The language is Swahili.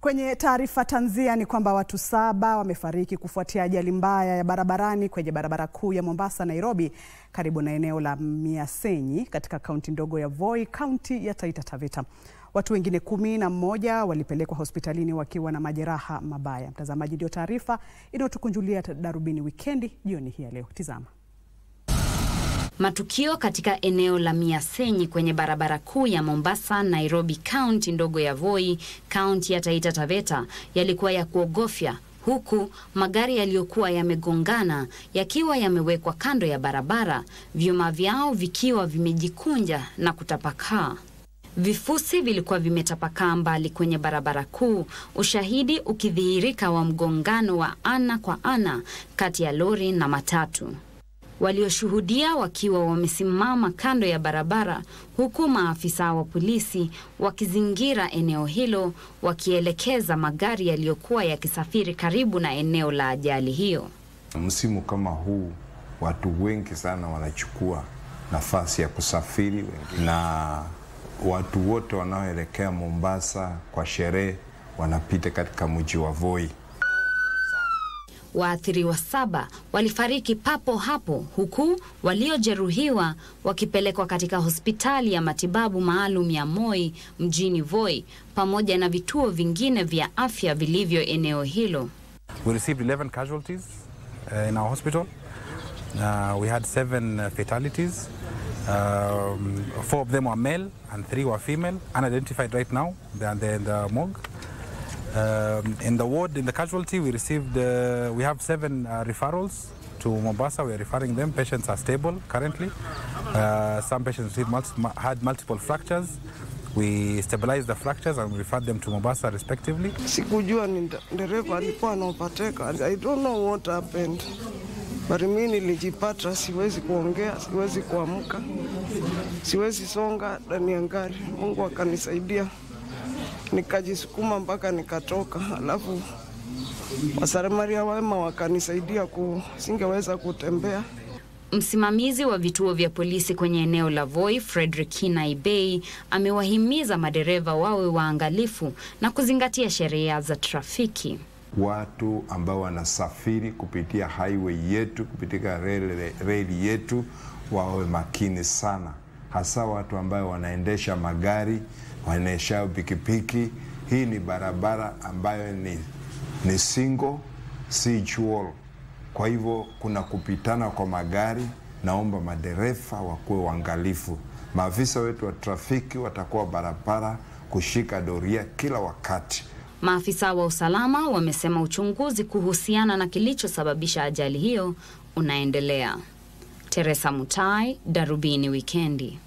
Kwenye taarifa tanzia ni kwamba watu 7 wamefariki kufuatia ajali mbaya ya barabarani kwenye barabara kuu ya Mombasa Nairobi karibu na eneo la Miasenyi katika kaunti ndogo ya Voi, kaunti ya Taita Taveta. Watu wengine 11 walipelekwa hospitalini wakiwa na majeraha mabaya. Mtazamaji, ndio taarifa inayotukunjulia Darubini Wikendi jioni hii ya leo. Tizama. Matukio katika eneo la Miasenyi kwenye barabara kuu ya Mombasa Nairobi, kaunti ndogo ya Voi, kaunti ya Taita Taveta yalikuwa ya kuogofya, huku magari yaliyokuwa yamegongana yakiwa yamewekwa kando ya barabara, vyuma vyao vikiwa vimejikunja na kutapakaa. Vifusi vilikuwa vimetapakaa mbali kwenye barabara kuu, ushahidi ukidhihirika wa mgongano wa ana kwa ana kati ya lori na matatu. Walioshuhudia wakiwa wamesimama kando ya barabara, huku maafisa wa polisi wakizingira eneo hilo wakielekeza magari yaliyokuwa yakisafiri karibu na eneo la ajali hiyo. Msimu kama huu watu wengi sana wanachukua nafasi ya kusafiri, na watu wote wanaoelekea Mombasa kwa sherehe wanapita katika mji wa Voi. Waathiriwa 7 walifariki papo hapo, huku waliojeruhiwa wakipelekwa katika hospitali ya matibabu maalum ya Moi mjini Voi pamoja na vituo vingine vya afya vilivyo eneo hilo. We received 11 casualties in our hospital. We had 7 fatalities. 4 of them were male and 3 were female, unidentified right now. They are in the morgue. In the ward, in the casualty, we received, we have 7 referrals to Mombasa. We are referring them. Patients are stable currently. Some patients had multiple fractures. We stabilized the fractures and we referred them to Mombasa respectively. Sikujua ni dereva alikuwa anapateka. I don't know what happened. But mimi nilijipata, siwezi kuongea, siwezi kuamka, siwezi songa ndani ya gari. Mungu akanisaidia. Nikajisukuma mpaka nikatoka, alafu wasamaria wema wakanisaidia singeweza kutembea. Msimamizi wa vituo vya polisi kwenye eneo la Voi, Frederick Kinaibei, amewahimiza madereva wawe waangalifu na kuzingatia sheria za trafiki. Watu ambao wanasafiri kupitia highway yetu, kupitia reli yetu, wawe makini sana. Hasa watu ambao wanaendesha magari, wanaendesha pikipiki. Hii ni barabara ambayo ni single, si dual. Kwa hivyo kuna kupitana kwa magari. Naomba madereva wakuwe waangalifu. Maafisa wetu wa trafiki watakuwa barabara kushika doria kila wakati. Maafisa wa usalama wamesema uchunguzi kuhusiana na kilichosababisha ajali hiyo unaendelea. Teresa Mutai, Darubini Wikendi.